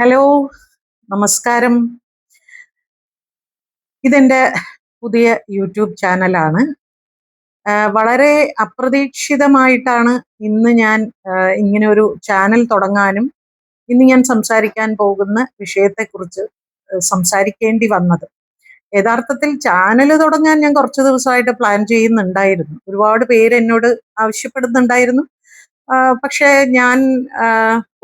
Hello, നമസ്കാരം. ഇതെൻ്റെ പുതിയ യൂട്യൂബ് ചാനലാണ്. വളരെ അപ്രതീക്ഷിതമായിട്ടാണ് ഇന്ന് ഞാൻ ഇങ്ങനെ ഒരു ചാനൽ തുടങ്ങാനും ഇന്ന് ഞാൻ സംസാരിക്കാൻ പോകുന്ന വിഷയത്തെക്കുറിച്ച് സംസാരിക്കേണ്ടി വന്നത്. യഥാർത്ഥത്തിൽ ചാനൽ തുടങ്ങാൻ ഞാൻ കുറച്ച് ദിവസമായിട്ട് പ്ലാൻ ചെയ്യുന്നുണ്ടായിരുന്നു. ഒരുപാട് പേര് എന്നോട് ആവശ്യപ്പെടുന്നുണ്ടായിരുന്നു. പക്ഷേ ഞാൻ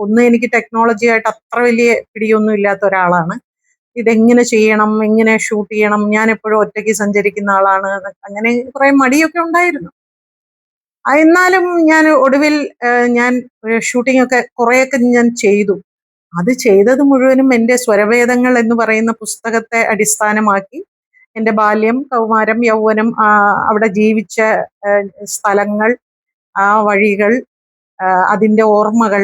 ഒന്ന് എനിക്ക് ടെക്നോളജിയായിട്ട് അത്ര വലിയ പിടിയൊന്നും ഇല്ലാത്ത ഒരാളാണ്. ഇതെങ്ങനെ ചെയ്യണം, എങ്ങനെ ഷൂട്ട് ചെയ്യണം, ഞാൻ എപ്പോഴും ഒറ്റയ്ക്ക് സഞ്ചരിക്കുന്ന ആളാണ്, അങ്ങനെ കുറെ മടിയൊക്കെ ഉണ്ടായിരുന്നു. എന്നാലും ഞാൻ ഒടുവിൽ ഞാൻ ഷൂട്ടിംഗ് ഒക്കെ കുറേയൊക്കെ ഞാൻ ചെയ്തു. അത് ചെയ്തത് മുഴുവനും എൻ്റെ സ്വരവേദങ്ങൾ എന്ന് പറയുന്ന പുസ്തകത്തെ അടിസ്ഥാനമാക്കി എൻ്റെ ബാല്യം, കൗമാരം, യൗവനം, അവിടെ ജീവിച്ച സ്ഥലങ്ങൾ, ആ വഴികൾ, അതിൻ്റെ ഓർമ്മകൾ,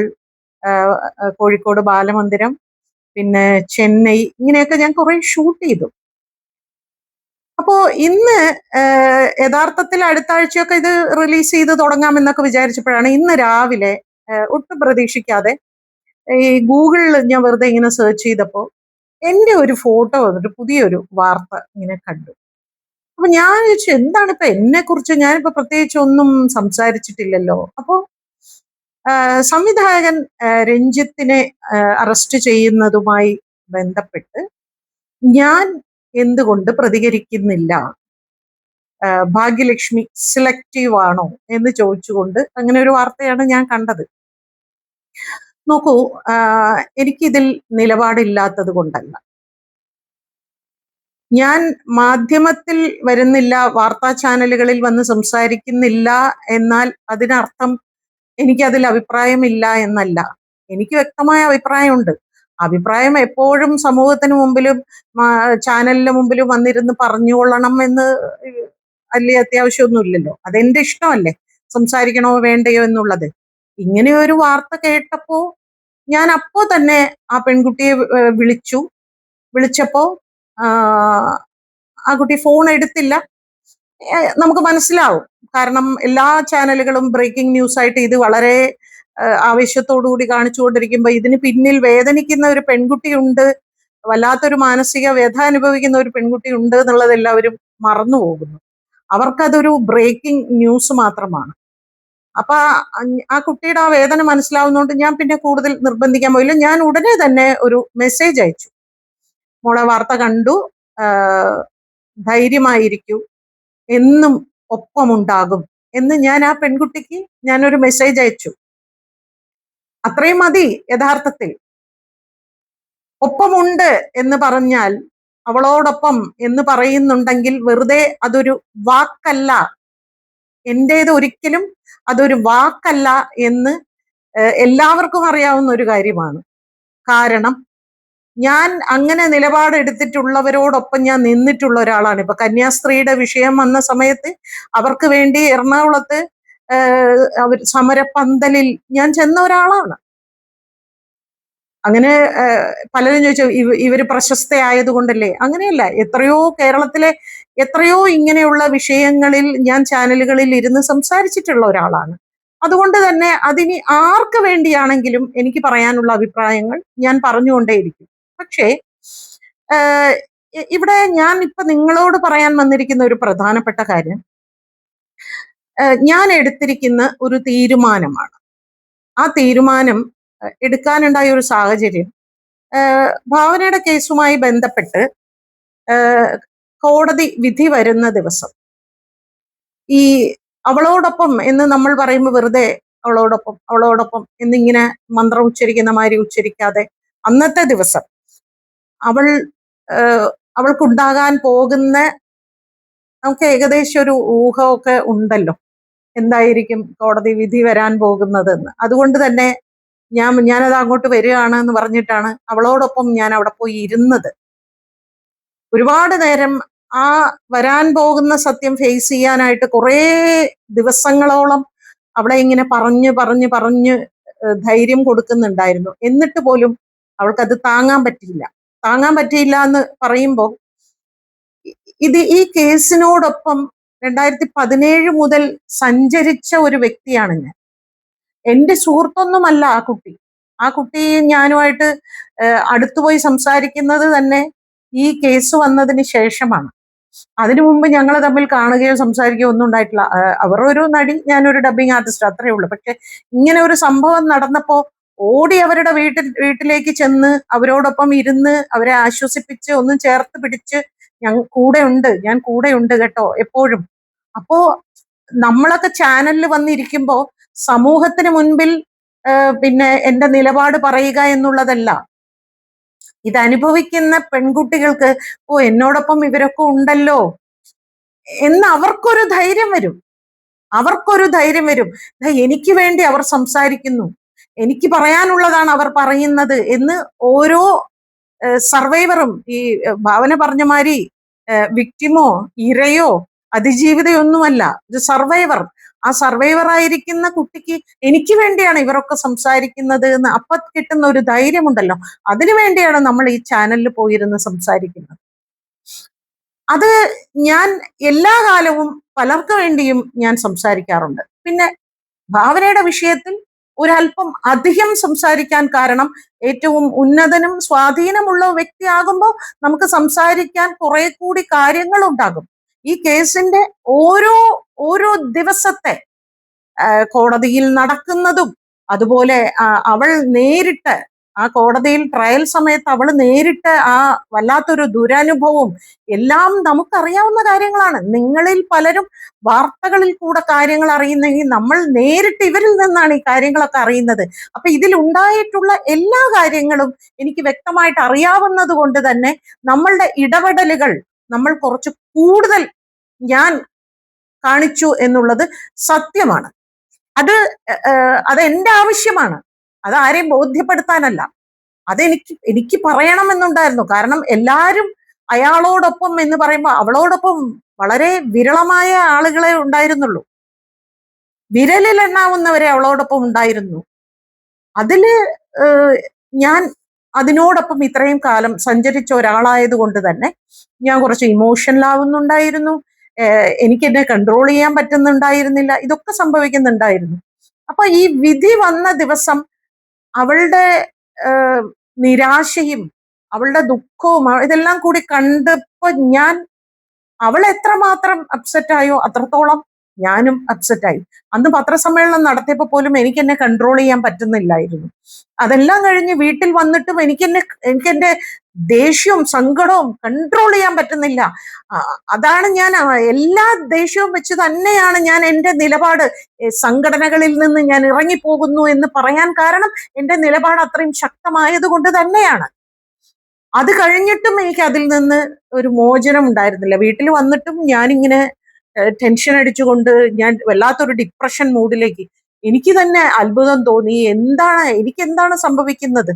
കോഴിക്കോട് ബാലമന്ദിരം, പിന്നെ ചെന്നൈ, ഇങ്ങനെയൊക്കെ ഞാൻ കുറെ ഷൂട്ട് ചെയ്തു. അപ്പോ ഇന്ന് യഥാർത്ഥത്തിൽ അടുത്ത ആഴ്ചയൊക്കെ ഇത് റിലീസ് ചെയ്ത് തുടങ്ങാമെന്നൊക്കെ വിചാരിച്ചപ്പോഴാണ് ഇന്ന് രാവിലെ ഒട്ടും പ്രതീക്ഷിക്കാതെ ഈ ഗൂഗിളിൽ ഞാൻ വെറുതെ ഇങ്ങനെ സെർച്ച് ചെയ്തപ്പോൾ എൻ്റെ ഒരു ഫോട്ടോ വന്നിട്ട് പുതിയൊരു വാർത്ത ഇങ്ങനെ കണ്ടു. അപ്പൊ ഞാൻ ചോദിച്ചു, എന്താണ് ഇപ്പൊ എന്നെ കുറിച്ച്, ഞാനിപ്പോ പ്രത്യേകിച്ച് ഒന്നും സംസാരിച്ചിട്ടില്ലല്ലോ. അപ്പോ സംവിധായകൻ രഞ്ജിത്തിനെ അറസ്റ്റ് ചെയ്യുന്നതുമായി ബന്ധപ്പെട്ട് ഞാൻ എന്തുകൊണ്ട് പ്രതികരിക്കുന്നില്ല, ഭാഗ്യലക്ഷ്മി സെലക്റ്റീവ് ആണോ എന്ന് ചോദിച്ചുകൊണ്ട് അങ്ങനെ ഒരു വാർത്തയാണ് ഞാൻ കണ്ടത്. നോക്കൂ, എനിക്കിതിൽ നിലപാടില്ലാത്തത് കൊണ്ടല്ല. ഞാൻ മാധ്യമത്തിൽ വരുന്നില്ല, വാർത്താ ചാനലുകളിൽ വന്ന് സംസാരിക്കുന്നില്ല എന്നാൽ അതിനർത്ഥം എനിക്കതിൽ അഭിപ്രായമില്ല എന്നല്ല. എനിക്ക് വ്യക്തമായ അഭിപ്രായമുണ്ട്. അഭിപ്രായം എപ്പോഴും സമൂഹത്തിന് മുമ്പിലും ചാനലിന് മുമ്പിലും വന്നിരുന്ന് പറഞ്ഞുകൊള്ളണം എന്ന് വലിയ അത്യാവശ്യമൊന്നുമില്ലല്ലോ. അതെന്റെ ഇഷ്ടമല്ലേ, സംസാരിക്കണോ വേണ്ടയോ എന്നുള്ളത്. ഇങ്ങനെ ഒരു വാർത്ത കേട്ടപ്പോ ഞാൻ അപ്പോ തന്നെ ആ പെൺകുട്ടിയെ വിളിച്ചപ്പോ ആ കുട്ടി ഫോൺ എടുത്തില്ല. നമുക്ക് മനസ്സിലാവും, കാരണം എല്ലാ ചാനലുകളും ബ്രേക്കിംഗ് ന്യൂസ് ആയിട്ട് ഇത് വളരെ ആവേശത്തോടുകൂടി കാണിച്ചുകൊണ്ടിരിക്കുമ്പോ ഇതിന് പിന്നിൽ വേദനിക്കുന്ന ഒരു പെൺകുട്ടിയുണ്ട്, വല്ലാത്തൊരു മാനസിക വ്യഥ അനുഭവിക്കുന്ന ഒരു പെൺകുട്ടി ഉണ്ട് എന്നുള്ളത് എല്ലാവരും മറന്നു പോകുന്നു. അവർക്കതൊരു ബ്രേക്കിംഗ് ന്യൂസ് മാത്രമാണ്. അപ്പൊ ആ കുട്ടിയുടെ ആ വേദന മനസ്സിലാവുന്നതുകൊണ്ട് ഞാൻ പിന്നെ കൂടുതൽ നിർബന്ധിക്കാൻ പോയില്ല. ഞാൻ ഉടനെ തന്നെ ഒരു മെസ്സേജ് അയച്ചു, മോളെ വാർത്ത കണ്ടു, ധൈര്യമായിരിക്കൂ, എന്നും ഒപ്പമുണ്ടാകും എന്ന് ഞാൻ ആ പെൺകുട്ടിക്ക് ഞാനൊരു മെസ്സേജ് അയച്ചു. അത്രയും മതി. യഥാർത്ഥത്തിൽ ഒപ്പമുണ്ട് എന്ന് പറഞ്ഞാൽ, അവളോടൊപ്പം എന്ന് പറയുന്നുണ്ടെങ്കിൽ വെറുതെ അതൊരു വാക്കല്ല, എന്റേത് ഒരിക്കലും അതൊരു വാക്കല്ല എന്ന് എല്ലാവർക്കും അറിയാവുന്ന ഒരു കാര്യമാണ്. കാരണം ഞാൻ അങ്ങനെ നിലപാടെടുത്തിട്ടുള്ളവരോടൊപ്പം ഞാൻ നിന്നിട്ടുള്ള ഒരാളാണ്. ഇപ്പൊ കന്യാസ്ത്രീയുടെ വിഷയം വന്ന സമയത്ത് അവർക്ക് വേണ്ടി എറണാകുളത്ത് അവർ സമരപ്പന്തലിൽ ഞാൻ ചെന്ന ഒരാളാണ്. അങ്ങനെ പലരും ചോദിച്ചു, ഇവര് പ്രശസ്തയായത് കൊണ്ടല്ലേ? അങ്ങനെയല്ല. കേരളത്തിലെ എത്രയോ ഇങ്ങനെയുള്ള വിഷയങ്ങളിൽ ഞാൻ ചാനലുകളിൽ ഇരുന്ന് സംസാരിച്ചിട്ടുള്ള ഒരാളാണ്. അതുകൊണ്ട് തന്നെ അതിന് ആർക്ക് വേണ്ടിയാണെങ്കിലും എനിക്ക് പറയാനുള്ള അഭിപ്രായങ്ങൾ ഞാൻ പറഞ്ഞുകൊണ്ടേയിരിക്കും. പക്ഷേ ഇവിടെ ഞാൻ ഇപ്പൊ നിങ്ങളോട് പറയാൻ വന്നിരിക്കുന്ന ഒരു പ്രധാനപ്പെട്ട കാര്യം, ഞാൻ എടുത്തിരിക്കുന്ന ഒരു തീരുമാനമാണ്. ആ തീരുമാനം എടുക്കാനുണ്ടായ ഒരു സാഹചര്യം, ഭാവനയുടെ കേസുമായി ബന്ധപ്പെട്ട് കോടതി വിധി വരുന്ന ദിവസം ഈ അവളോടൊപ്പം എന്ന് നമ്മൾ പറയുമ്പോൾ വെറുതെ അവളോടൊപ്പം അവളോടൊപ്പം എന്നിങ്ങനെ മന്ത്രം ഉച്ചരിക്കുന്ന മാതിരി ഉച്ചരിക്കാതെ, അന്നത്തെ ദിവസം അവൾക്കുണ്ടാകാൻ പോകുന്ന, നമുക്ക് ഏകദേശം ഒരു ഊഹമൊക്കെ ഉണ്ടല്ലോ എന്തായിരിക്കും കോടതി വിധി വരാൻ പോകുന്നതെന്ന്. അതുകൊണ്ട് തന്നെ ഞാനത് അങ്ങോട്ട് വരികയാണ് എന്ന് പറഞ്ഞിട്ടാണ് അവളോടൊപ്പം ഞാൻ അവിടെ പോയി ഇരുന്നത്. ഒരുപാട് നേരം ആ വരാൻ പോകുന്ന സത്യം ഫേസ് ചെയ്യാനായിട്ട് കുറേ ദിവസങ്ങളോളം അവളെ ഇങ്ങനെ പറഞ്ഞ് ധൈര്യം കൊടുക്കുന്നുണ്ടായിരുന്നു. എന്നിട്ട് പോലും അവൾക്കത് താങ്ങാൻ പറ്റിയില്ല എന്ന് പറയുമ്പോൾ, ഈ കേസിനോടൊപ്പം 2017 മുതൽ സഞ്ചരിച്ച ഒരു വ്യക്തിയാണ് ഞാൻ. എന്റെ സുഹൃത്തൊന്നുമല്ല ആ കുട്ടി. ആ കുട്ടി ഞാനുമായിട്ട് അടുത്തുപോയി സംസാരിക്കുന്നത് തന്നെ ഈ കേസ് വന്നതിന് ശേഷമാണ്. അതിനു മുമ്പ് ഞങ്ങൾ തമ്മിൽ കാണുകയോ സംസാരിക്കുകയോ ഒന്നും ഉണ്ടായിട്ടില്ല. അവർ ഒരു നടി, ഞാനൊരു ഡബ്ബിംഗ് ആർട്ടിസ്റ്റ്, അത്രയേ ഉള്ളൂ. പക്ഷെ ഇങ്ങനെ ഒരു സംഭവം നടന്നപ്പോ ഓടി അവരുടെ വീട്ടിലേക്ക് ചെന്ന് അവരോടൊപ്പം ഇരുന്ന് അവരെ ആശ്വസിപ്പിച്ച് ഒന്നും ചേർത്ത് പിടിച്ച് ഞാൻ കൂടെ ഉണ്ട് കേട്ടോ എപ്പോഴും. അപ്പോ നമ്മളൊക്കെ ചാനലിൽ വന്നിരിക്കുമ്പോ സമൂഹത്തിന് മുൻപിൽ പിന്നെ എന്റെ നിലപാട് പറയുക എന്നുള്ളതല്ല. ഇത് അനുഭവിക്കുന്ന പെൺകുട്ടികൾക്ക് എന്നോടൊപ്പം ഇവരൊക്കെ ഉണ്ടല്ലോ എന്ന് അവർക്കൊരു ധൈര്യം വരും. എനിക്ക് വേണ്ടി അവർ സംസാരിക്കുന്നു, എനിക്ക് പറയാനുള്ളതാണ് അവർ പറയുന്നത് എന്ന് ഓരോ സർവൈവറും, ഈ ഭാവന പറഞ്ഞ മാതിരി വിക്ടിമോ ഇരയോ അതിജീവിതയൊന്നുമല്ല, ഒരു സർവൈവർ. ആ സർവൈവർ ആയിരിക്കുന്ന കുട്ടിക്ക് എനിക്ക് വേണ്ടിയാണ് ഇവരൊക്കെ സംസാരിക്കുന്നത് എന്ന് അപ്പൊ കിട്ടുന്ന ഒരു ധൈര്യമുണ്ടല്ലോ, അതിനു വേണ്ടിയാണ് നമ്മൾ ഈ ചാനലിൽ പോയിരുന്ന് സംസാരിക്കുന്നത്. അത് ഞാൻ എല്ലാ കാലവും പലർക്കു വേണ്ടിയും ഞാൻ സംസാരിക്കാറുണ്ട്. പിന്നെ ഭാവനയുടെ വിഷയത്തിൽ ഒരല്പം അധികം സംസാരിക്കാൻ കാരണം ഏറ്റവും ഉന്നതനും സ്വാധീനമുള്ള വ്യക്തിയാകുമ്പോൾ നമുക്ക് സംസാരിക്കാൻ കുറെ കൂടി കാര്യങ്ങൾ ഉണ്ടാകും. ഈ കേസിന്റെ ഓരോ ഓരോ ദിവസത്തെ കോടതിയിൽ നടക്കുന്നതും, അതുപോലെ അവൾ നേരിട്ട് ആ കോടതിയിൽ ട്രയൽ സമയത്ത് അവൾ നേരിട്ട് ആ വല്ലാത്തൊരു ദുരനുഭവവും എല്ലാം നമുക്കറിയാവുന്ന കാര്യങ്ങളാണ്. നിങ്ങളിൽ പലരും വാർത്തകളിൽ കൂടെ കാര്യങ്ങൾ അറിയുന്നെങ്കിൽ നമ്മൾ നേരിട്ട് ഇവരിൽ നിന്നാണ് ഈ കാര്യങ്ങളൊക്കെ അറിയുന്നത്. അപ്പൊ ഇതിൽ ഉണ്ടായിട്ടുള്ള എല്ലാ കാര്യങ്ങളും എനിക്ക് വ്യക്തമായിട്ട് അറിയാവുന്നത് കൊണ്ട് തന്നെ നമ്മളുടെ ഇടപെടലുകൾ നമ്മൾ കുറച്ച് കൂടുതൽ ഞാൻ കാണിച്ചു എന്നുള്ളത് സത്യമാണ്. അത് എന്റെ ആവശ്യമാണ്, അത് ആരെയും ബോധ്യപ്പെടുത്താനല്ല. എനിക്ക് പറയണമെന്നുണ്ടായിരുന്നു. കാരണം എല്ലാരും അയാളോടൊപ്പം എന്ന് പറയുമ്പോൾ അവളോടൊപ്പം വളരെ വിരളമായ ആളുകളെ ഉണ്ടായിരുന്നുള്ളൂ, വിരലിൽ എണ്ണാവുന്നവരെ അവളോടൊപ്പം ഉണ്ടായിരുന്നു. അതില് ഞാൻ അതിനോടൊപ്പം ഇത്രയും കാലം സഞ്ചരിച്ച ഒരാളായത് കൊണ്ട് തന്നെ ഞാൻ കുറച്ച് ഇമോഷണൽ ആവുന്നുണ്ടായിരുന്നു. എനിക്ക് എന്നെ കൺട്രോൾ ചെയ്യാൻ പറ്റുന്നുണ്ടായിരുന്നില്ല, ഇതൊക്കെ സംഭവിക്കുന്നുണ്ടായിരുന്നു. അപ്പൊ ഈ വിധി വന്ന ദിവസം അവളുടെ നിരാശയും അവളുടെ ദുഃഖവും ഇതെല്ലാം കൂടി കണ്ടപ്പോ അവൾ എത്രമാത്രം അപ്സെറ്റ് ആയോ അത്രത്തോളം ഞാനും അപ്സെറ്റ് ആയി. അന്ന് പത്രസമ്മേളനം നടത്തിയപ്പോ പോലും എനിക്ക് എന്നെ കൺട്രോൾ ചെയ്യാൻ പറ്റുന്നില്ലായിരുന്നു. അതെല്ലാം കഴിഞ്ഞ് വീട്ടിൽ വന്നിട്ടും എനിക്ക് എന്റെ ദേഷ്യവും സങ്കടവും കൺട്രോൾ ചെയ്യാൻ പറ്റുന്നില്ല. അതാണ് ഞാൻ എല്ലാ ദേഷ്യവും വെച്ച് തന്നെയാണ് ഞാൻ എന്റെ നിലപാട്, സംഘടനകളിൽ നിന്ന് ഞാൻ ഇറങ്ങിപ്പോകുന്നു എന്ന് പറയാൻ കാരണം എന്റെ നിലപാട് അത്രയും ശക്തമായത് കൊണ്ട് തന്നെയാണ്. അത് കഴിഞ്ഞിട്ടും എനിക്ക് അതിൽ നിന്ന് ഒരു മോചനം ഉണ്ടായിരുന്നില്ല. വീട്ടിൽ വന്നിട്ടും ഞാനിങ്ങനെ ടെൻഷൻ അടിച്ചുകൊണ്ട് ഞാൻ വല്ലാത്തൊരു ഡിപ്രഷൻ മൂഡിലേക്ക്. എനിക്ക് തന്നെ അത്ഭുതം തോന്നി, എനിക്ക് എന്താണ് സംഭവിക്കുന്നത്.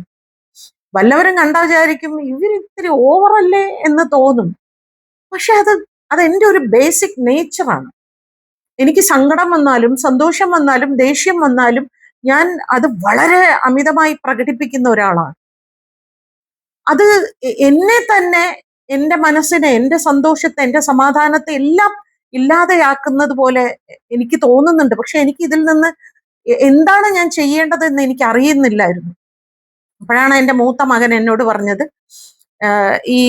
വല്ലവരും കണ്ടാ വിചാരിക്കും ഇവരിത്തിരി ഓവറല്ലേ എന്ന് തോന്നും. പക്ഷെ അത് എന്റെ ഒരു ബേസിക് നേച്ചറാണ്. എനിക്ക് സങ്കടം വന്നാലും സന്തോഷം വന്നാലും ദേഷ്യം വന്നാലും ഞാൻ അത് വളരെ അമിതമായി പ്രകടിപ്പിക്കുന്ന ഒരാളാണ്. അത് എന്നെ തന്നെ, എന്റെ മനസ്സിനെ, എന്റെ സന്തോഷത്തെ, എന്റെ സമാധാനത്തെ എല്ലാം ഇല്ലാതെയാക്കുന്നത് പോലെ എനിക്ക് തോന്നുന്നുണ്ട്. പക്ഷെ എനിക്ക് ഇതിൽ നിന്ന് എന്താണ് ഞാൻ ചെയ്യേണ്ടതെന്ന് എനിക്ക് അറിയുന്നില്ലായിരുന്നു. അപ്പോഴാണ് എൻ്റെ മൂത്ത മകൻ എന്നോട് പറഞ്ഞത്, ഈ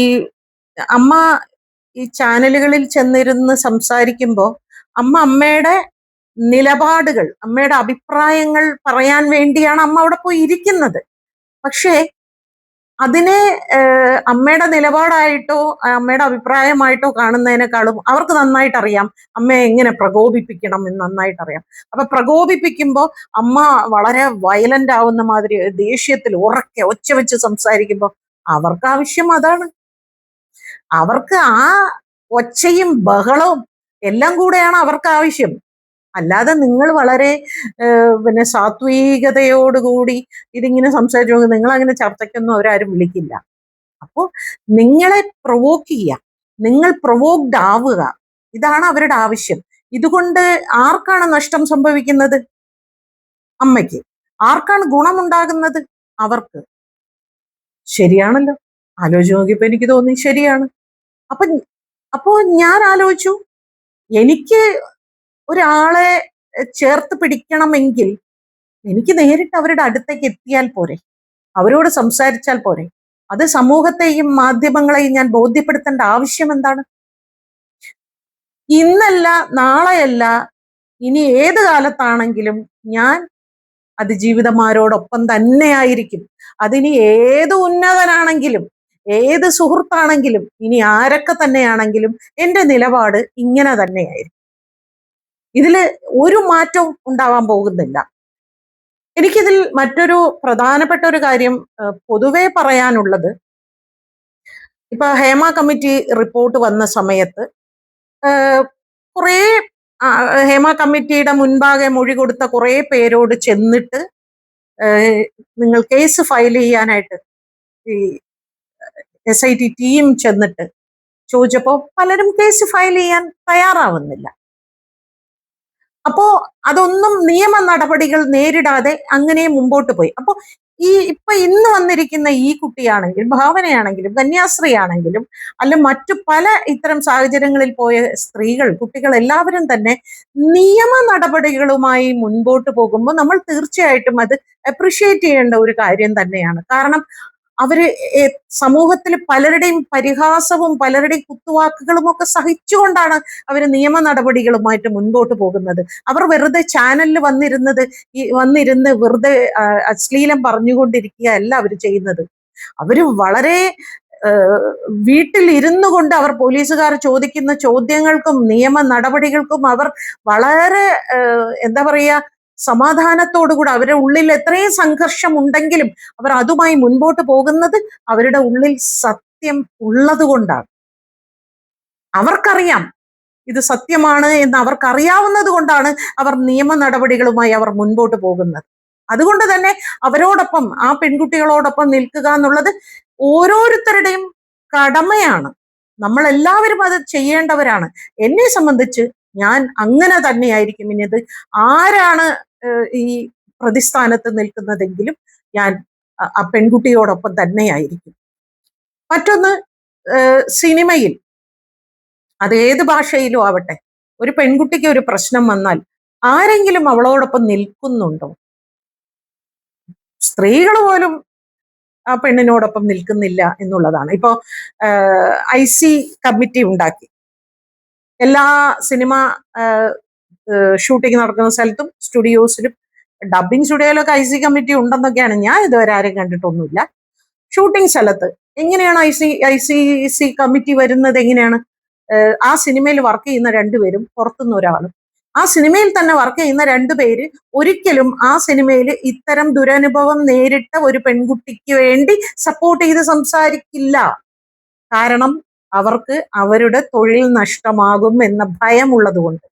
അമ്മ ഈ ചാനലുകളിൽ ചെന്നിരുന്ന് സംസാരിക്കുമ്പോൾ അമ്മയുടെ നിലപാടുകൾ, അമ്മയുടെ അഭിപ്രായങ്ങൾ പറയാൻ വേണ്ടിയാണ് അമ്മ അവിടെ പോയി ഇരിക്കുന്നത്. പക്ഷേ അതിനെ അമ്മയുടെ നിലപാടായിട്ടോ അമ്മയുടെ അഭിപ്രായമായിട്ടോ കാണുന്നതിനേക്കാളും അവർക്ക് നന്നായിട്ട് അറിയാം അമ്മയെ എങ്ങനെ പ്രകോപിപ്പിക്കണം എന്ന് നന്നായിട്ട് അറിയാം. അപ്പൊ പ്രകോപിപ്പിക്കുമ്പോൾ അമ്മ വളരെ വയലന്റ് ആവുന്ന മാതിരി ദേഷ്യത്തിൽ ഉറക്കെ ഒച്ച വെച്ച് സംസാരിക്കുമ്പോൾ അവർക്ക് ആവശ്യം അതാണ്. അവർക്ക് ആ ഒച്ചയും ബഹളവും എല്ലാം കൂടെയാണ് അവർക്ക് ആവശ്യം. അല്ലാതെ നിങ്ങൾ വളരെ പിന്നെ സാത്വികതയോടുകൂടി ഇതിങ്ങനെ സംസാരിച്ചു നിങ്ങൾ അങ്ങനെ ചർച്ചയ്ക്കൊന്നും അവരാരും വിളിക്കില്ല. അപ്പോൾ നിങ്ങളെ പ്രൊവോക്ക് ചെയ്യുക, നിങ്ങൾ പ്രൊവോക്ഡ് ആവുക, ഇതാണ് അവരുടെ ആവശ്യം. ഇതുകൊണ്ട് ആർക്കാണ് നഷ്ടം സംഭവിക്കുന്നത്? അമ്മയ്ക്ക്. ആർക്കാണ് ഗുണമുണ്ടാകുന്നത്? അവർക്ക്. ശരിയാണല്ലോ, ആലോചിച്ച് നോക്കിയപ്പോ എനിക്ക് തോന്നി ശരിയാണ്. അപ്പൊ ഞാൻ ആലോചിച്ചു, എനിക്ക് ഒരാളെ ചേർത്ത് പിടിക്കണമെങ്കിൽ എനിക്ക് നേരിട്ട് അവരുടെ അടുത്തേക്ക് എത്തിയാൽ പോരെ. അവരോട് സംസാരിച്ചാൽ പോരെ? അത് സമൂഹത്തെയും മാധ്യമങ്ങളെയും ഞാൻ ബോധ്യപ്പെടുത്തേണ്ട ആവശ്യം എന്താണ്? ഇന്നല്ല, നാളെയല്ല, ഇനി ഏത് കാലത്താണെങ്കിലും ഞാൻ അതിജീവിതമാരോടൊപ്പം തന്നെയായിരിക്കും. അതിനി ഏത് ഉന്നതനാണെങ്കിലും, ഏത് സുഹൃത്താണെങ്കിലും, ഇനി ആരൊക്കെ തന്നെയാണെങ്കിലും എന്റെ നിലപാട് ഇങ്ങനെ തന്നെയായിരിക്കും. ഇതില് ഒരു മാറ്റവും ഉണ്ടാവാൻ പോകുന്നില്ല. എനിക്കിതിൽ മറ്റൊരു പ്രധാനപ്പെട്ട ഒരു കാര്യം പൊതുവെ പറയാനുള്ളത്, ഇപ്പൊ ഹേമ കമ്മിറ്റി റിപ്പോർട്ട് വന്ന സമയത്ത് കുറേ ഹേമ കമ്മിറ്റിയുടെ മുൻപാകെ മൊഴി കൊടുത്ത കുറെ പേരോട് ചെന്നിട്ട് നിങ്ങൾ കേസ് ഫയൽ ചെയ്യാനായിട്ട് ഈ SIT ടീം ചെന്നിട്ട് ചോദിച്ചപ്പോ പലരും കേസ് ഫയൽ ചെയ്യാൻ തയ്യാറാവുന്നില്ല. അപ്പോ അതൊന്നും നിയമ നടപടികൾ നേരിടാതെ അങ്ങനെ മുമ്പോട്ട് പോയി. അപ്പോ ഇപ്പൊ ഇന്ന് വന്നിരിക്കുന്ന ഈ കുട്ടിയാണെങ്കിലും, ഭാവനയാണെങ്കിലും, കന്യാസ്ത്രീ ആണെങ്കിലും, അല്ല മറ്റു പല ഇത്തരം സാഹചര്യങ്ങളിൽ പോയ സ്ത്രീകൾ, കുട്ടികൾ എല്ലാവരും തന്നെ നിയമ നടപടികളുമായി മുൻപോട്ട് പോകുമ്പോൾ നമ്മൾ തീർച്ചയായിട്ടും അത് അപ്രിഷിയേറ്റ് ചെയ്യേണ്ട ഒരു കാര്യം തന്നെയാണ്. കാരണം അവര് സമൂഹത്തിൽ പലരുടെയും പരിഹാസവും പലരുടെയും കുത്തുവാക്കുകളും ഒക്കെ സഹിച്ചുകൊണ്ടാണ് അവർ നിയമ നടപടികളുമായിട്ട് മുൻപോട്ട് പോകുന്നത്. അവർ വെറുതെ ചാനലിൽ വന്നിരുന്ന് വെറുതെ അശ്ലീലം പറഞ്ഞുകൊണ്ടിരിക്കുക അല്ല അവർ ചെയ്യുന്നത്. അവര് വളരെ വീട്ടിൽ ഇരുന്നു കൊണ്ട് അവർ പോലീസുകാർ ചോദിക്കുന്ന ചോദ്യങ്ങൾക്കും നിയമ നടപടികൾക്കും അവർ വളരെ എന്താ പറയാ, സമാധാനത്തോടുകൂടെ അവരുടെ ഉള്ളിൽ എത്രയും സംഘർഷം ഉണ്ടെങ്കിലും അവർ അതുമായി മുൻപോട്ട് പോകുന്നത് അവരുടെ ഉള്ളിൽ സത്യം ഉള്ളത് കൊണ്ടാണ്. അവർക്കറിയാം ഇത് സത്യമാണ് എന്ന് അവർക്കറിയാവുന്നത് കൊണ്ടാണ് അവർ നിയമ നടപടികളുമായി അവർ മുൻപോട്ട് പോകുന്നത്. അതുകൊണ്ട് തന്നെ അവരോടൊപ്പം, ആ പെൺകുട്ടികളോടൊപ്പം നിൽക്കുക എന്നുള്ളത് ഓരോരുത്തരുടെയും കടമയാണ്. നമ്മൾ എല്ലാവരും അത് ചെയ്യേണ്ടവരാണ്. എന്നെ സംബന്ധിച്ച് ഞാൻ അങ്ങനെ തന്നെയായിരിക്കും. ഇനി ഇത് ആരാണ് ഈ പ്രതിസ്ഥാനത്ത് നിൽക്കുന്നതെങ്കിലും ഞാൻ ആ പെൺകുട്ടിയോടൊപ്പം തന്നെയായിരിക്കും. മറ്റൊന്ന്, സിനിമയിൽ അത് ഏത് ഭാഷയിലും ആവട്ടെ, ഒരു പെൺകുട്ടിക്ക് ഒരു പ്രശ്നം വന്നാൽ ആരെങ്കിലും അവളോടൊപ്പം നിൽക്കുന്നുണ്ടോ? സ്ത്രീകൾ പോലും ആ പെണ്ണിനോടൊപ്പം നിൽക്കുന്നില്ല എന്നുള്ളതാണ്. ഇപ്പോ IC കമ്മിറ്റി ഉണ്ടാക്കി. എല്ലാ സിനിമ ഷൂട്ടിംഗ് നടക്കുന്ന സ്ഥലത്തും സ്റ്റുഡിയോസിലും, ഡബിങ് സ്റ്റുഡിയോയിലൊക്കെ IC കമ്മിറ്റി ഉണ്ടെന്നൊക്കെയാണ്, ഞാൻ ഇതുവരെ ആരും കണ്ടിട്ടൊന്നുമില്ല. ഷൂട്ടിംഗ് സ്ഥലത്ത് എങ്ങനെയാണ് ICC കമ്മിറ്റി വരുന്നത്? എങ്ങനെയാണ്? ആ സിനിമയിൽ വർക്ക് ചെയ്യുന്ന രണ്ടുപേരും, പുറത്തുനിന്ന് ഒരാളും, ആ സിനിമയിൽ തന്നെ വർക്ക് ചെയ്യുന്ന രണ്ടുപേര് ഒരിക്കലും ആ സിനിമയിൽ ഇത്തരം ദുരനുഭവം നേരിട്ട ഒരു പെൺകുട്ടിക്ക് വേണ്ടി സപ്പോർട്ട് ചെയ്ത് സംസാരിക്കില്ല. കാരണം അവർക്ക് അവരുടെ തൊഴിൽ നഷ്ടമാകും എന്ന ഭയമുള്ളത് കൊണ്ട്.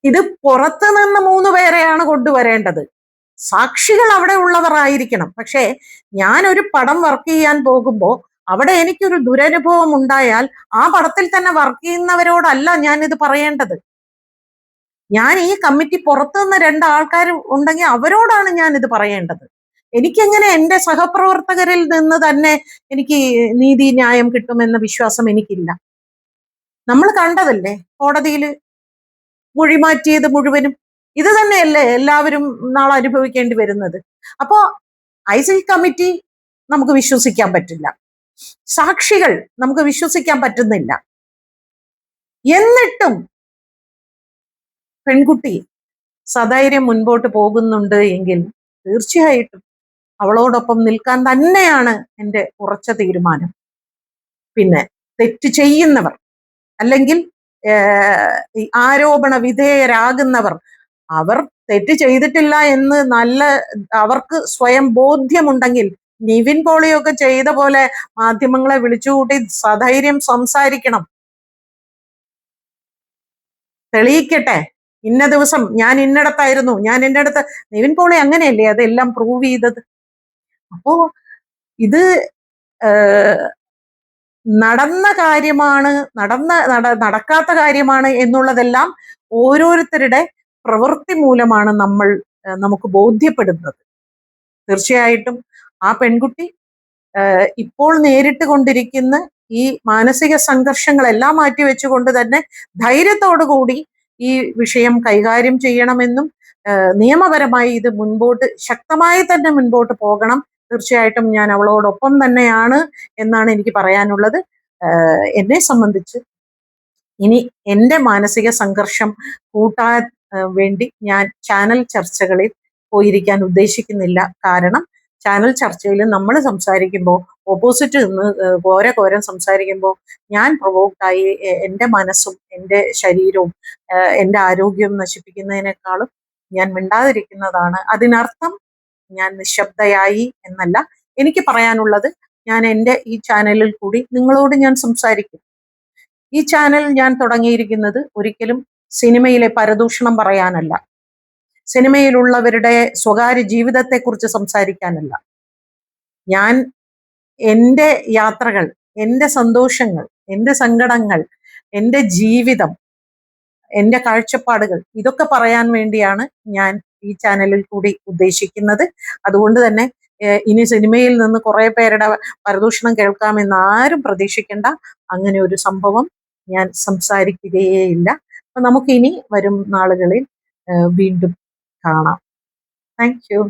ഇത് പുറത്തു നിന്ന് 3 പേരെയാണ് കൊണ്ടുവരേണ്ടത്. സാക്ഷികൾ അവിടെ ഉള്ളവർ ആയിരിക്കണം. പക്ഷേ ഞാൻ ഒരു പടം വർക്ക് ചെയ്യാൻ പോകുമ്പോൾ അവിടെ എനിക്കൊരു ദുരനുഭവം ഉണ്ടായാൽ ആ പടത്തിൽ തന്നെ വർക്ക് ചെയ്യുന്നവരോടല്ല ഞാൻ ഇത് പറയേണ്ടത്. ഞാൻ ഈ കമ്മിറ്റി പുറത്തുനിന്ന് 2 ആൾക്കാർ ഉണ്ടെങ്കിൽ അവരോടാണ് ഞാൻ ഇത് പറയേണ്ടത്. എനിക്കെങ്ങനെ എൻ്റെ സഹപ്രവർത്തകരിൽ നിന്ന് തന്നെ എനിക്ക് നീതി ന്യായം കിട്ടുമെന്ന വിശ്വാസം എനിക്കില്ല. നമ്മൾ കണ്ടതല്ലേ കോടതിയിൽ മൊഴി മാറ്റിയത് മുഴുവനും ഇത് തന്നെയല്ലേ എല്ലാവരും നാളെ അനുഭവിക്കേണ്ടി വരുന്നത്. അപ്പോ IC കമ്മിറ്റി നമുക്ക് വിശ്വസിക്കാൻ പറ്റില്ല, സാക്ഷികൾ നമുക്ക് വിശ്വസിക്കാൻ പറ്റുന്നില്ല. എന്നിട്ടും പെൺകുട്ടി സധൈര്യം മുൻപോട്ട് പോകുന്നുണ്ട് എങ്കിൽ തീർച്ചയായിട്ടും അവളോടൊപ്പം നിൽക്കാൻ തന്നെയാണ് എൻ്റെ ഉറച്ച തീരുമാനം. പിന്നെ തെറ്റ് ചെയ്യുന്നവർ അല്ലെങ്കിൽ ആരോപണ വിധേയരാകുന്നവർ, അവർ തെറ്റ് ചെയ്തിട്ടില്ല എന്ന് അവർക്ക് സ്വയം ബോധ്യമുണ്ടെങ്കിൽ നിവിൻ പോളിയൊക്കെ ചെയ്ത പോലെ മാധ്യമങ്ങളെ വിളിച്ചുകൂട്ടി സധൈര്യം സംസാരിക്കണം, തെളിയിക്കട്ടെ. ഇന്ന ദിവസം ഞാൻ ഇന്നടത്തായിരുന്നു, ഞാൻ ഇന്നടത്ത്. നിവിൻ പോളി അങ്ങനെയല്ലേ അതെല്ലാം പ്രൂവ് ചെയ്തത്. അപ്പോ ഇത് നടന്ന കാര്യമാണ്, നടക്കാത്ത കാര്യമാണ് എന്നുള്ളതെല്ലാം ഓരോരുത്തരുടെ പ്രവൃത്തി മൂലമാണ് നമുക്ക് ബോധ്യപ്പെടുന്നത്. തീർച്ചയായിട്ടും ആ പെൺകുട്ടി ഇപ്പോൾ നേരിട്ട് കൊണ്ടിരിക്കുന്ന ഈ മാനസിക സംഘർഷങ്ങളെല്ലാം മാറ്റിവെച്ചുകൊണ്ട് തന്നെ ധൈര്യത്തോടു കൂടി ഈ വിഷയം കൈകാര്യം ചെയ്യണമെന്നും നിയമപരമായി ഇത് മുൻപോട്ട് ശക്തമായി തന്നെ മുൻപോട്ട് പോകണം. തീർച്ചയായിട്ടും ഞാൻ അവളോടൊപ്പം തന്നെയാണ് എന്നാണ് എനിക്ക് പറയാനുള്ളത്. എന്നെ സംബന്ധിച്ച് ഇനി എൻ്റെ മാനസിക സംഘർഷം കൂട്ടാൻ വേണ്ടി ഞാൻ ചാനൽ ചർച്ചകളിൽ പോയിരിക്കാൻ ഉദ്ദേശിക്കുന്നില്ല. കാരണം ചാനൽ ചർച്ചയിൽ നമ്മൾ സംസാരിക്കുമ്പോൾ ഓപ്പോസിറ്റ് നിന്ന് കോരം സംസാരിക്കുമ്പോൾ ഞാൻ പ്രൊവോക്റ്റായി എൻ്റെ മനസ്സും എൻ്റെ ശരീരവും എൻ്റെ ആരോഗ്യവും നശിപ്പിക്കുന്നതിനേക്കാളും ഞാൻ മിണ്ടാതിരിക്കുന്നതാണ്. അതിനർത്ഥം ഞാൻ നിശബ്ദയായി എന്നല്ല. എനിക്ക് പറയാനുള്ളത് ഞാൻ എൻ്റെ ഈ ചാനലിൽ കൂടി നിങ്ങളോട് ഞാൻ സംസാരിക്കും. ഈ ചാനൽ ഞാൻ തുടങ്ങിയിരിക്കുന്നത് ഒരിക്കലും സിനിമയിലെ പരദൂഷണം പറയാനല്ല, സിനിമയിലുള്ളവരുടെ സ്വകാര്യ ജീവിതത്തെക്കുറിച്ച് സംസാരിക്കാനല്ല. ഞാൻ എൻ്റെ യാത്രകൾ, എൻ്റെ സന്തോഷങ്ങൾ, എൻ്റെ സങ്കടങ്ങൾ, എൻ്റെ ജീവിതം, എൻ്റെ കാഴ്ചപ്പാടുകൾ ഇതൊക്കെ പറയാൻ വേണ്ടിയാണ് ഞാൻ ഈ ചാനലിൽ കൂടി ഉദ്ദേശിക്കുന്നത്. അതുകൊണ്ട് തന്നെ ഇനി സിനിമയിൽ നിന്ന് കുറെ പേരുടെ പരദൂഷണം കേൾക്കാമെന്ന് ആരും പ്രതീക്ഷിക്കേണ്ട. അങ്ങനെ ഒരു സംഭവം ഞാൻ സംസാരിക്കുകയേയില്ല. അപ്പൊ നമുക്കിനി വരും നാളുകളിൽ വീണ്ടും കാണാം. Thank you.